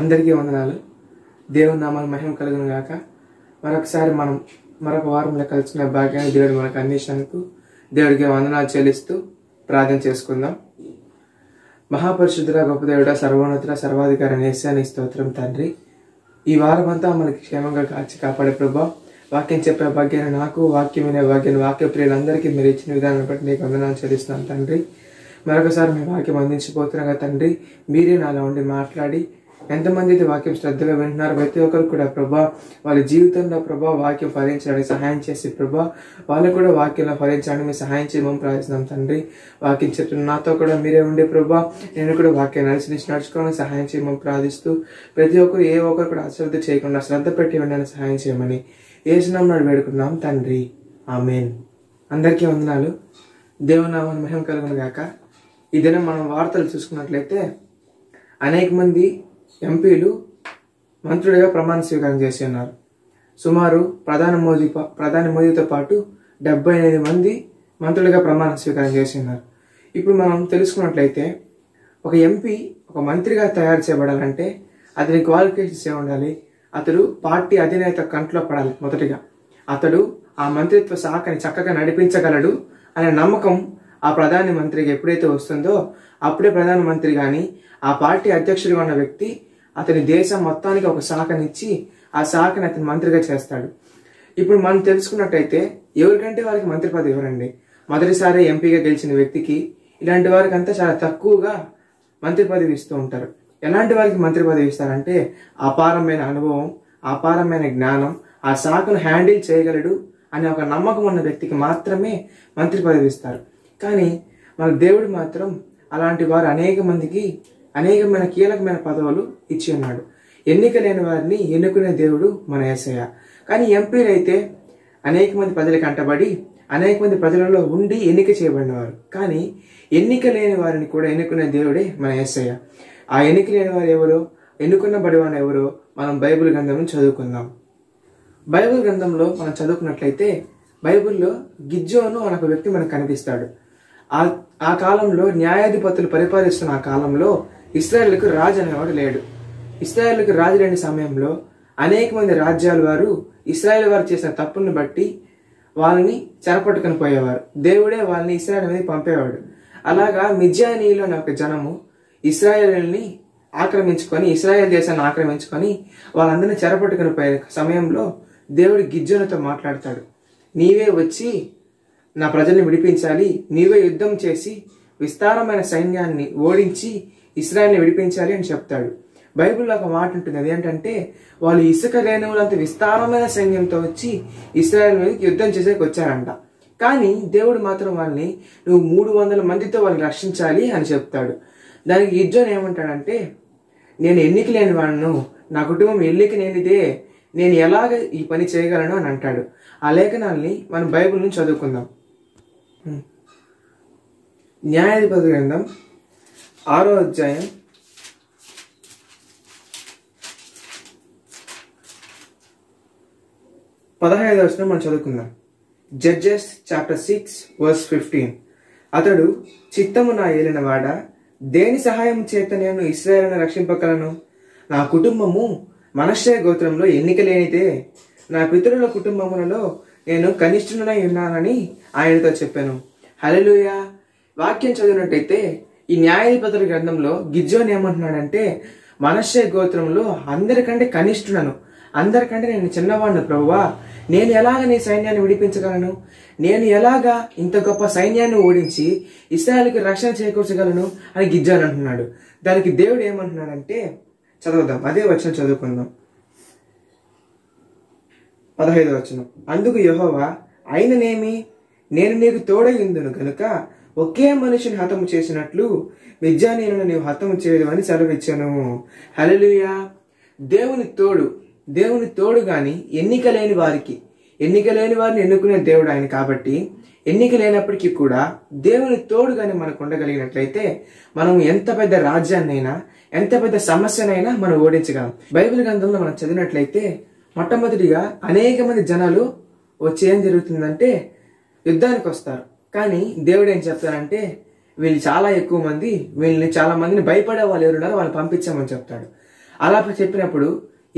అందరికీ వందనాలు. దేవుని నామానికి మహిమ కలుగును గాక. మరొకసారి మనం మరొక వారంలో కలిసిన భాగ్యాన్ని దేవుడు మనకు అందించినందుకు దేవుడికి వందనాలు చెల్లిస్తూ ప్రార్థన చేసుకుందాం. మహాపరిశుద్ధుల గొప్ప దేవుడా, సర్వోన్నతుల సర్వాధికారి యేసయ్య స్తోత్రం తండ్రి. ఈ వారం అంతా మనకి క్షేమంగా కాచి కాపాడే ప్రభా, వాక్యం చెప్పే భాగ్యాన్ని నాకు, వాక్యం వినే భాగ్యాన్ని వాక్య ప్రియులందరికీ మీరు ఇచ్చిన విధానం బట్టి నీకు వందనాలు చెల్లిస్తున్నాను తండ్రి. మరొకసారి మీ వాక్యం అందించిపోతున్నాగా తండ్రి, మీరే నాలో ఉండి మాట్లాడి ఎంతమంది అయితే వాక్యం శ్రద్ధగా వింటున్నారు ప్రతి ఒక్కరు కూడా ప్రభా వాళ్ళ జీవితంలో ప్రభా వాక్యం ఫలించడానికి సహాయం చేసి ప్రభా వాళ్ళకు కూడా వాక్యంలో ఫలించడానికి మీరు సహాయం చేయమని ప్రార్థిస్తున్నాం తండ్రి. వాక్యం చెప్తున్న నాతో కూడా మీరే ఉండే ప్రభా, నేను కూడా వాక్యాన్ని అనుసరించి నడుచుకోవడానికి సహాయం చేయమని ప్రార్థిస్తూ ప్రతి ఒక్కరు ఏ ఒక్కరు కూడా అశ్రద్ధ చేయకుండా శ్రద్ధ పెట్టి వినడానికి సహాయం చేయమని యేసు నామమున వేడుకున్నాం తండ్రి, ఆమేన్. అందరికీ వందనాలు. దేవుని నామానికి మహిమ కలుగును గాక. ఈ దినం మనం వార్తలు చూసుకున్నట్లయితే అనేక మంది ఎంపీలు మంత్రులుగా ప్రమాణ స్వీకారం చేసి ఉన్నారు. సుమారు ప్రధాని మోదీతో పాటు 78 మంది మంత్రులుగా ప్రమాణ స్వీకారం చేసి ఉన్నారు. ఇప్పుడు మనం తెలుసుకున్నట్లయితే ఒక ఎంపీ ఒక మంత్రిగా తయారు చేయబడాలంటే అతని క్వాలిఫికేషన్స్ ఏ ఉండాలి? అతడు పార్టీ అధినేత కంట్లో పడాలి. మొదటిగా అతడు ఆ మంత్రిత్వ శాఖని చక్కగా నడిపించగలడు అనే నమ్మకం ఆ ప్రధాని మంత్రికి ఎప్పుడైతే వస్తుందో అప్పుడే ప్రధానమంత్రి కానీ ఆ పార్టీ అధ్యక్షుడిగా ఉన్న వ్యక్తి అతని దేశం మొత్తానికి ఒక శాఖనిచ్చి ఆ శాఖని అతని మంత్రిగా చేస్తాడు. ఇప్పుడు మనం తెలుసుకున్నట్టయితే ఎవరికంటే వారికి మంత్రి పదవి ఇవ్వరండి. మొదటిసారి ఎంపీగా గెలిచిన వ్యక్తికి ఇలాంటి వారికి అంతా చాలా తక్కువగా మంత్రి పదవి ఇస్తూ ఉంటారు. ఎలాంటి వారికి మంత్రి పదవి ఇస్తారంటే అపారమైన అనుభవం, అపారమైన జ్ఞానం, ఆ శాఖను హ్యాండిల్ చేయగలడు అనే ఒక నమ్మకం ఉన్న వ్యక్తికి మాత్రమే మంత్రి పదవి ఇస్తారు. కానీ మన దేవుడు మాత్రం అలాంటి వారు అనేక మందికి అనేకమైన కీలకమైన పదవులు ఇచ్చి ఉన్నాడు. ఎన్నిక లేని వారిని ఎన్నుకునే దేవుడు మన యేసయ్య. కానీ ఎంపీలు అయితే అనేక మంది ప్రజలకు అంటబడి అనేక మంది ప్రజలలో ఉండి ఎన్నిక చేయబడినవారు. కానీ ఎన్నిక లేని వారిని కూడా ఎన్నుకునే దేవుడే మన యేసయ్య. ఆ ఎన్నిక లేని వారు ఎవరో, ఎన్నుకున్నబడి వారు ఎవరో మనం బైబిల్ గ్రంథం చదువుకుందాం. బైబిల్ గ్రంథంలో మనం చదువుకున్నట్లయితే బైబిల్లో గిద్యోను అనే ఒక వ్యక్తి మనకు కనిపిస్తాడు. ఆ కాలంలో న్యాయాధిపతులు పరిపాలిస్తున్న ఆ కాలంలో ఇశ్రాయేలుకు రాజు అనేవాడు లేడు. ఇశ్రాయేలుకు రాజు లేని సమయంలో అనేక మంది రాజ్యాల వారు ఇశ్రాయేల్ వారు చేసిన తప్పులను బట్టి వాళ్ళని చెరపట్టుకొని పోయేవారు. దేవుడే వాళ్ళని ఇశ్రాయేల్ మీద పంపేవాడు. అలాగా మిద్యానీయులు అనే ఒక జనము ఇశ్రాయేలుని ఆక్రమించుకొని ఇశ్రాయేల్ దేశాన్ని ఆక్రమించుకొని వాళ్ళందరినీ చెరపట్టుకొని పోయే సమయంలో దేవుడు గిద్యోనుతో మాట్లాడతాడు. నీవే వచ్చి నా ప్రజల్ని విడిపించాలి, నీవే యుద్ధం చేసి విస్తారమైన సైన్యాన్ని ఓడించి ఇశ్రాయేల్ని విడిపించాలి అని చెప్తాడు. బైబిల్లో ఒక మాట ఉంటుంది, అదేంటంటే వాళ్ళు ఇసుక రేణువులంత విస్తారమైన సైన్యంతో వచ్చి ఇశ్రాయేల్ మీదకి యుద్ధం చేసేకి వచ్చారంట. కానీ దేవుడు మాత్రం వాళ్ళని నువ్వు 300 మందితో వాళ్ళని రక్షించాలి అని చెప్తాడు. దానికి గిద్యోను ఏమంటాడంటే, నేను ఎన్నిక లేని వాడును, నా కుటుంబం ఎన్నిక లేనిదే, నేను ఎలాగ ఈ పని చేయగలను అని అంటాడు. ఆ లేఖనాల్ని మనం బైబిల్ నుంచి చదువుకుందాం. న్యాయాధిపతి గ్రంథం 6వ అధ్యాయం 15వ వచనం మనం చదువుకుందాం. Judges chapter 6 verse 15. అతడు చిత్తము నా ఏలినవాడ, దేని సహాయం చేత నేను ఇశ్రాయేలును రక్షింపగలను? నా కుటుంబము మనష్షే గోత్రంలో ఎన్నిక లేనిదే, నా పితరుల కుటుంబములలో నేను కనిష్ఠునై ఉన్నానని ఆయనతో చెప్పాను. హల్లెలూయా. వాక్యం చదివినట్టయితే ఈ న్యాయాధిపతుల గ్రంథంలో గిద్యోను ఏమంటున్నాడంటే, మనష్షే గోత్రంలో అందరికంటే కనిష్ఠుడను, అందరికంటే నేను చిన్నవాడిని ప్రభువా, నేను ఎలాగ నీ సైన్యాన్ని విడిపించగలను? నేను ఎలాగా ఇంత గొప్ప సైన్యాన్ని ఓడించి ఇశ్రాయేలుకి రక్షణ చేకూర్చగలను అని గిద్యోను అంటున్నాడు. దానికి దేవుడు ఏమంటున్నాడంటే, చదువుదాం, అదే వచనం చదువుకుందాం. 15వ వచనం. అందుకు యెహోవా, అయిననేమి, నేను నీకు తోడై ఉందును గనుక ఒకే మనిషిని హతము చేసినట్లు మిద్యానీయులను నీవు హతము చేయదని సెలవిచ్చాను. హల్లెలూయా. దేవుని తోడు గాని ఎన్నిక లేని వారిని ఎన్నుకునే దేవుడు ఆయన. కాబట్టి ఎన్నిక లేనప్పటికీ కూడా దేవుని తోడు గాని మనకు ఉండగలిగినట్లయితే మనం ఎంత పెద్ద రాజ్యాన్నైనా ఎంత పెద్ద సమస్యనైనా మనం ఓడించగలం. బైబిల్ గ్రంథంలో మనం చదివినట్లయితే మొట్టమొదటిగా అనేక మంది జనాలు వచ్చి ఏం జరుగుతుందంటే యుద్ధానికి వస్తారు. కానీ దేవుడు ఏం చెప్తారంటే, వీళ్ళు చాలా ఎక్కువ మంది, వీళ్ళని చాలా మందిని భయపడే వాళ్ళు ఎవరున్నారో వాళ్ళు పంపించామని చెప్తాడు. అలా చెప్పినప్పుడు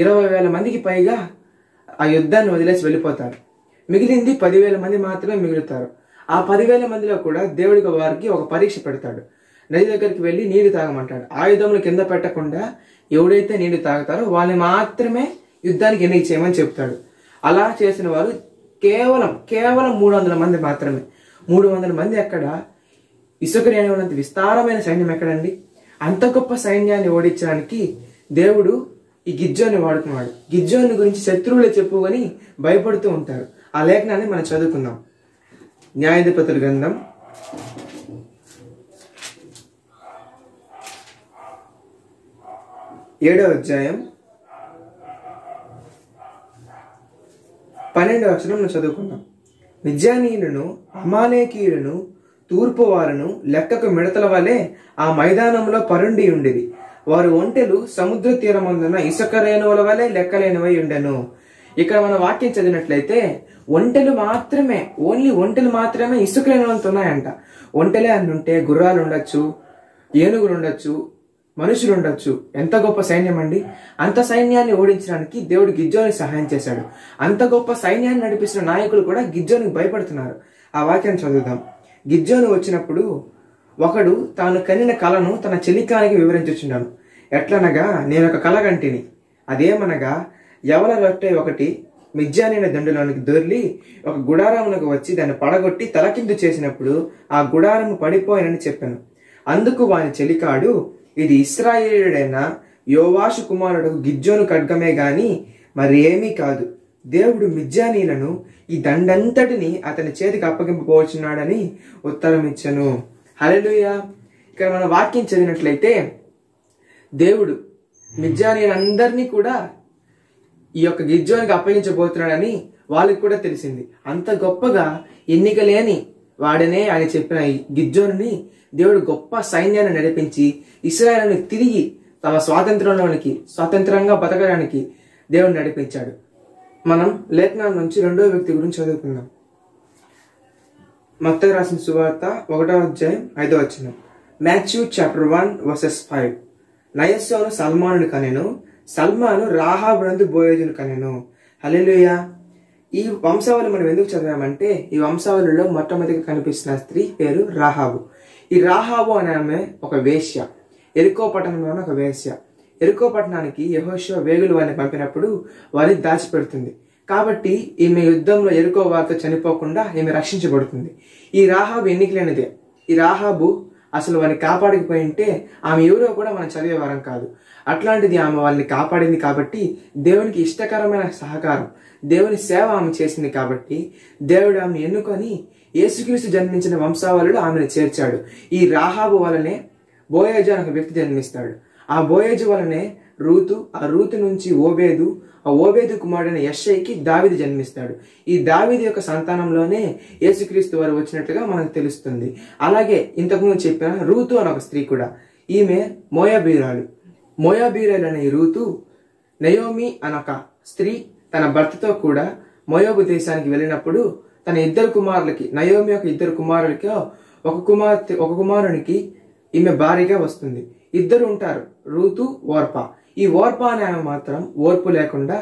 20,000 మందికి పైగా ఆ యుద్ధాన్ని వదిలేసి వెళ్ళిపోతారు. మిగిలింది 10,000 మంది మాత్రమే మిగులుతారు. ఆ 10,000 మందిలో కూడా దేవుడికి వారికి ఒక పరీక్ష పెడతాడు. నది దగ్గరికి వెళ్ళి నీళ్లు తాగమంటాడు. ఆయుధములు కింద పెట్టకుండా ఎవడైతే నీళ్లు తాగుతారో వాళ్ళని మాత్రమే యుద్ధానికి ఎన్నిక చేయమని చెప్తాడు. అలా చేసిన వారు కేవలం 300 మంది మాత్రమే. 300 మంది ఎక్కడ? ఇసుక రేణువులంత విస్తారమైన సైన్యం ఎక్కడండి? అంత గొప్ప సైన్యాన్ని ఓడించడానికి దేవుడు ఈ గిద్యోని వాడుకున్నాడు. గిద్యోని గురించి శత్రువులే చెప్పుకొని భయపడుతూ ఉంటారు. ఆ లేఖనాన్ని మనం చదువుకుందాం. న్యాయాధిపతుల గ్రంథం 7వ అధ్యాయం 12వ వచనం చదువుకుందాం. మిద్యానీయులను, అమాలేకీయులను, తూర్పు వారును లెక్కకు మిడతల వలె ఆ మైదానంలో పరుండి ఉండేది. వారు ఒంటెలు సముద్ర తీరమందున ఇసుక రేణువుల వలె లెక్కలేనివై ఉండెను. ఇక్కడ మన వాక్యం చదివినట్లయితే ఒంటెలు మాత్రమే, ఓన్లీ ఒంటెలు మాత్రమే ఇసుక రేణువులతో ఉన్నాయంట. ఒంటెలే అన్నుంటే గుర్రాలు ఉండొచ్చు, ఏనుగులు ఉండొచ్చు, మనుషులు ఉండొచ్చు. ఎంత గొప్ప సైన్యం అండి! అంత సైన్యాన్ని ఓడించడానికి దేవుడు గిద్యోనికి సహాయం చేశాడు. అంత గొప్ప సైన్యాన్ని నడిపిస్తున్న నాయకులు కూడా గిద్యోనికి భయపడుతున్నారు. ఆ వాక్యాన్ని చదువుదాం. గిద్యోను వచ్చినప్పుడు ఒకడు తాను కనిన కలను తన చెలికానికి వివరించుచున్నాను. ఎట్లనగా, నేను ఒక కల కంటిని. అదేమనగా, యవల రొట్టె ఒకటి మిద్యానీయుల దండులోనికి దొర్లి ఒక గుడారమునకు వచ్చి దాన్ని పడగొట్టి తలకిందు చేసినప్పుడు ఆ గుడారము పడిపోయినని చెప్పాను. అందుకు వాని చెలికాడు, ఇది ఇశ్రాయేలుడైన యోవాషు కుమారుడు గిద్యోను ఖడ్గమే గాని మరి ఏమీ కాదు. దేవుడు మిద్యానీయులను ఈ దండంతటిని అతని చేతికి అప్పగింపబోచున్నాడని ఉత్తరం ఇచ్చెను. హల్లెలూయా. ఇక్కడ మన వాక్యం చదివినట్లయితే దేవుడు మిద్యానీయులందరినీ కూడా ఈ యొక్క గిద్యోనికి అప్పగించబోతున్నాడని వాళ్ళకి కూడా తెలిసింది. అంత గొప్పగా ఎన్నిక లేని వాడనే అని చెప్పిన ఈ గిద్యోనుని దేవుడు గొప్ప సైన్యాన్ని నడిపించి ఇశ్రాయేలుని తిరిగి తమ స్వాతంత్రంగా బతకడానికి దేవుడు నడిపించాడు. మనం లేఖనాల నుంచి 2వ వ్యక్తి గురించి చదువుకుందాం. మత్తయి రాసిన సువార్త 1వ అధ్యాయం 5వ వచనం. Matthew chapter 1:5. నయస్సోను సల్మానుని కనెను, సల్మాను రాహాబునందు బోయజును కనెను. హల్లెలూయా. ఈ వంశావళి మనం ఎందుకు చదివామంటే, ఈ వంశావళిలో మొట్టమొదటిగా కనిపిస్తున్న స్త్రీ పేరు రాహాబు. ఈ రాహాబు అనే ఆమె ఒక వేశ్య, ఎరికో పట్టణంలోని ఒక వేశ్య. ఎరికో పట్టణానికి యెహోషువ వేగులు వారిని పంపినప్పుడు వారిని దాచిపెడుతుంది. కాబట్టి ఈమె యుద్ధంలో ఎరికో వారితో చనిపోకుండా ఈమె రక్షించబడుతుంది. ఈ రాహాబు ఎన్నికలేనిదే. ఈ రాహాబు అసలు వారిని కాపాడకపోయి ఉంటే ఆమె ఎవరో కూడా మనం చదివే వారం కాదు. అట్లాంటిది ఆమె వాళ్ళని కాపాడింది కాబట్టి దేవునికి ఇష్టకరమైన సహకారం, దేవుని సేవ ఆమె చేసింది కాబట్టి దేవుడు ఆమెను ఎన్నుకొని యేసుక్రీస్తు జన్మించిన వంశావళిలో ఆమెను చేర్చాడు. ఈ రాహాబు వలనే బోయజు అనే ఒక వ్యక్తి జన్మిస్తాడు. ఆ బోయజు వలనే రూతు, ఆ రూతు నుంచి ఓబేదు, ఆ ఓబేదు కుమారుడైన యెషైకి దావీదు జన్మిస్తాడు. ఈ దావీదు యొక్క సంతానంలోనే యేసుక్రీస్తు వారు వచ్చినట్లుగా మనకు తెలుస్తుంది. అలాగే ఇంతకుముందు చెప్పిన రూతు అనే ఒక స్త్రీ కూడా, ఈమె మోయాబీరాలు. మోయాబీరాలు అనే ఈ రూతు నయోమి అనొక స్త్రీ తన భర్తతో కూడా మోయాబు దేశానికి వెళ్ళినప్పుడు తన ఇద్దరు కుమారులకి, నయోమి యొక్క ఇద్దరు కుమారులకి ఒక కుమారునికి ఈమె భార్యగా వస్తుంది. ఇద్దరు ఉంటారు, రూతు, ఓర్పా. ఈ ఓర్పా అనే ఆమె మాత్రం ఓర్పు లేకుండా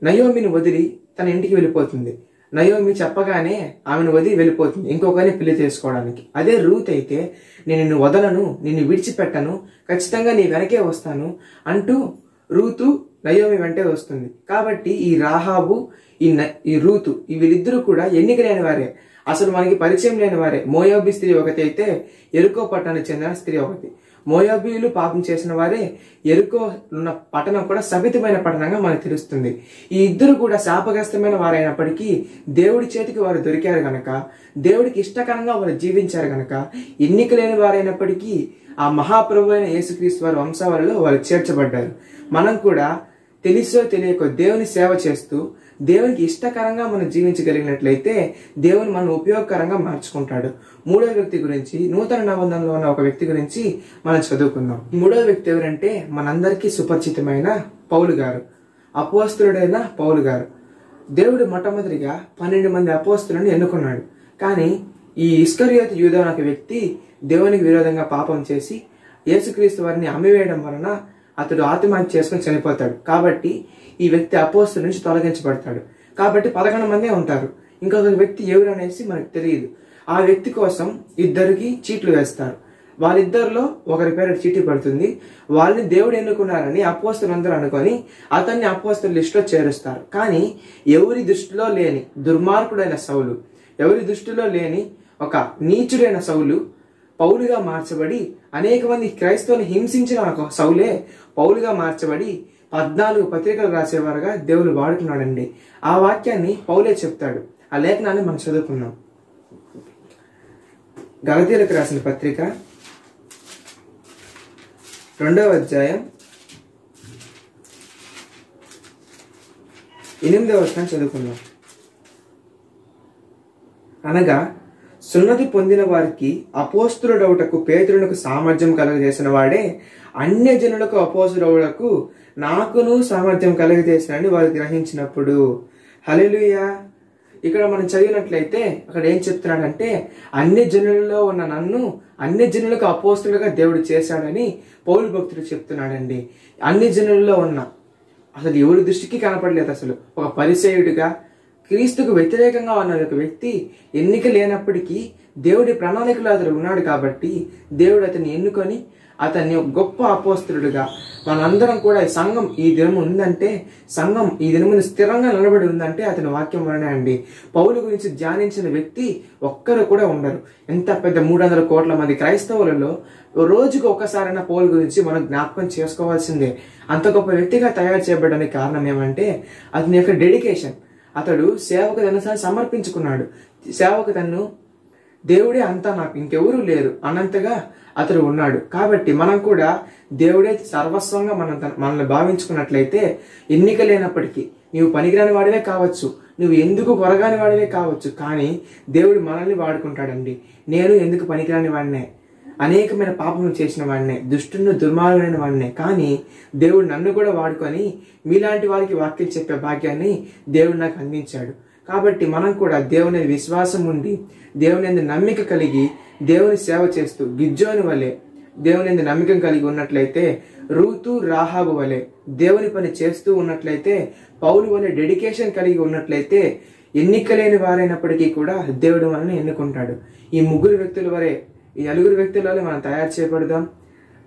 నయోమిని వదిలి తన ఇంటికి వెళ్ళిపోతుంది. నయోమి చెప్పగానే ఆమెను వదిలి వెళ్ళిపోతుంది ఇంకొకరిని పెళ్లి చేసుకోవడానికి. అదే రూత్ అయితే, నేను నిన్ను వదలను, నిన్ను విడిచిపెట్టను, ఖచ్చితంగా నీ వెనకే వస్తాను అంటూ రూతు నయోమి వెంటే వస్తుంది. కాబట్టి ఈ రాహాబు, ఈ రూతు, వీళ్ళిద్దరూ కూడా ఎన్నిక లేని వారే, అసలు మనకి పరిచయం లేని వారే. మోయాబీ స్త్రీ ఒకటి అయితే ఎరుకో పట్టణానికి చెందిన స్త్రీ ఒకటి. మోయాబీలు పాపం చేసిన వారే, ఎరుకో ఉన్న పట్టణం కూడా శపితమైన పట్టణంగా మనకు తెలుస్తుంది. ఈ ఇద్దరు కూడా శాపగ్రస్తమైన వారైనప్పటికీ దేవుడి చేతికి వారు దొరికారు గనక, దేవుడికి ఇష్టకరంగా వారు జీవించారు గనక, ఎన్నిక లేని వారైనప్పటికీ ఆ మహాప్రభు అయిన యేసుక్రీస్తు వారి వంశావళిలో వారు చేర్చబడ్డారు. మనం కూడా తెలిసో తెలియకో దేవుని సేవ చేస్తూ దేవునికి ఇష్టకరంగా మనం జీవించగలిగినట్లయితే దేవుని మనం ఉపయోగకరంగా మార్చుకుంటాడు. 3వ వ్యక్తి గురించి, నూతన నిబంధనలో ఉన్న ఒక వ్యక్తి గురించి మనం చదువుకుందాం. 3వ వ్యక్తి ఎవరంటే మనందరికీ సుపరిచితమైన పౌలు గారు, అపోస్తలుడైన పౌలు గారు. దేవుడు మొట్టమొదటిగా 12 మంది అపోస్తలులను ఎన్నుకున్నాడు. కానీ ఈ ఇస్కరియోతు యూదా అనే వ్యక్తి దేవునికి విరోధంగా పాపం చేసి యేసుక్రీస్తు వారిని అమ్మివేయడం వలన అతడు ఆత్మహత్య చేసుకుని చనిపోతాడు. కాబట్టి ఈ వ్యక్తి అపోస్తలుల నుంచి తొలగించబడతాడు. కాబట్టి 11 మందే ఉంటారు. ఇంకొక వ్యక్తి ఎవరు అనేసి మనకు తెలియదు. ఆ వ్యక్తి కోసం ఇద్దరికి చీట్లు వేస్తారు. వాళ్ళిద్దరిలో ఒకరి పేరు చీటీ పడుతుంది. వాళ్ళని దేవుడు ఎన్నుకున్నారని అపోస్తలులందరూ అనుకొని అతన్ని అపోస్తలుల లిస్టులో చేరుస్తారు. కానీ ఎవరి దృష్టిలో లేని దుర్మార్గుడైన సౌలు, ఎవరి దృష్టిలో లేని ఒక నీచుడైన సౌలు పౌలుగా మార్చబడి, అనేక మంది క్రైస్తవుని హింసించిన ఒక సౌలే పౌలుగా మార్చబడి 14 పత్రికలు రాసేవారుగా దేవుడు వాడుకున్నాడండి. ఆ వాక్యాన్ని పౌలే చెప్తాడు. ఆ లేఖనాన్ని మనం చదువుకున్నాం. గలతీయులకు రాసిన పత్రిక 2వ అధ్యాయం 8వ వచనం చదువుకున్నాం. అనగా సున్నతి పొందిన వారికి అపోస్తులుడవుటకు పేతురునకు సామర్థ్యం కలుగజేసిన వాడే అన్యజనులకు అపోస్తులుడవుటకు నాకును సామర్థ్యం కలుగజేసినని వారు గ్రహించినప్పుడు. హల్లెలూయా. ఇక్కడ మనం చదివినట్లయితే అక్కడ ఏం చెప్తున్నాడంటే, అన్ని జనులలో ఉన్న నన్ను అన్ని జనులకు అపోస్తులుగా దేవుడు చేశాడని పౌలు భక్తుడు చెప్తున్నాడండి. అన్ని జనులలో ఉన్న, అసలు ఎవరి దృష్టికి కనపడలేదు. అసలు ఒక పరిసయ్యుడిగా క్రీస్తుకు వ్యతిరేకంగా ఉన్న ఒక వ్యక్తి ఎన్నిక లేనప్పటికీ దేవుడి ప్రణాళికలో అతడు ఉన్నాడు. కాబట్టి దేవుడు అతన్ని ఎన్నుకొని అతన్ని ఒక గొప్ప అపోస్తలుడిగా, మనందరం కూడా ఈ సంఘం ఈ దినము ఉందంటే, సంఘం ఈ దినమును స్థిరంగా నిలబడి ఉందంటే అతని వాక్యం వలనే అండి. పౌలు గురించి ధ్యానించిన వ్యక్తి ఒక్కరు కూడా ఉండరు. ఎంత పెద్ద 300 కోట్ల మంది క్రైస్తవులలో రోజుకు ఒక్కసారైనా పౌలు గురించి మనం జ్ఞాపకం చేసుకోవాల్సిందే. అంత గొప్ప వ్యక్తిగా తయారు చేయబడడానికి కారణం ఏమంటే అతని యొక్క డెడికేషన్. అతడు సేవకు తను సమర్పించుకున్నాడు. సేవకు తను దేవుడే అంతా, నాకు ఇంకెవరూ లేరు అన్నంతగా అతడు ఉన్నాడు. కాబట్టి మనం కూడా దేవుడే సర్వస్వంగా మనల్ని భావించుకున్నట్లయితే, ఎన్నిక లేనప్పటికీ నీవు పనికిరాని వాడివే కావచ్చు, నువ్వు ఎందుకు కొరగాని వాడివే కావచ్చు, కానీ దేవుడు మనల్ని వాడుకుంటాడండి. నేను ఎందుకు పనికిరాని వాడినే, అనేకమైన పాపములు చేసిన వాడినే, దుష్టును దుర్మార్గుడైన వాడినే, కానీ దేవుడు నన్ను కూడా వాడుకొని మీలాంటి వారికి వాక్యం చెప్పే భాగ్యాన్ని దేవుడు నాకు అందించాడు. కాబట్టి మనం కూడా దేవుని విశ్వాసం ఉండి, దేవుని నమ్మిక కలిగి దేవుని సేవ చేస్తూ గిజ్జోని వలె దేవుని నమ్మిక కలిగి ఉన్నట్లయితే, రూతు రాహాబు వలె దేవుని పని చేస్తూ ఉన్నట్లయితే, పౌలు వలె డెడికేషన్ కలిగి ఉన్నట్లయితే, ఎన్నికలేని వారైనప్పటికీ కూడా దేవుడు మనల్ని ఎన్నుకుంటాడు. ఈ 3 వ్యక్తుల వలె, ఈ 4 వ్యక్తుల వలె మనం తయారు చేయబడదాం.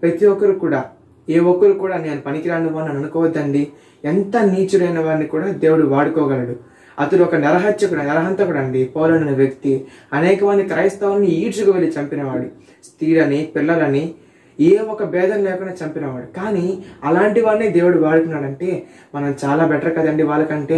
ప్రతి ఒక్కరు కూడా, ఏ ఒక్కరు కూడా నేను పనికిరాని వాడిని అనుకోవద్దండి. ఎంత నీచుడైన వారిని కూడా దేవుడు వాడుకోగలడు. అతడు ఒక నరహంతకుడు అండి. పౌలు అనే వ్యక్తి అనేక మంది క్రైస్తవుల్ని ఈడ్చుకు వెళ్ళి చంపినవాడు. స్త్రీలని, పిల్లలని ఏ ఒక భేదం లేకుండా చంపినవాడు. కానీ అలాంటి వాడిని దేవుడు వాడుకున్నాడంటే మనం చాలా బెటర్ కదండి వాళ్ళకంటే.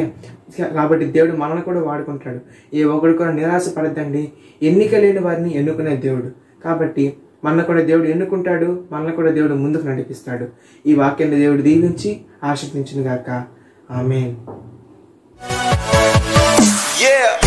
కాబట్టి దేవుడు మనల్ని కూడా వాడుకుంటాడు. ఏ ఒకడు కూడా నిరాశ పడద్దండి. ఎన్నిక లేని వారిని ఎన్నుకునే దేవుడు. కాబట్టి మనల్ని కూడా దేవుడు ఎన్నుకుంటాడు, మనల్ని కూడా దేవుడు ముందుకు నడిపిస్తాడు. ఈ వాక్యాన్ని దేవుడు దీవించి ఆశీర్వదించును గాక. ఆమేన్. Yeah.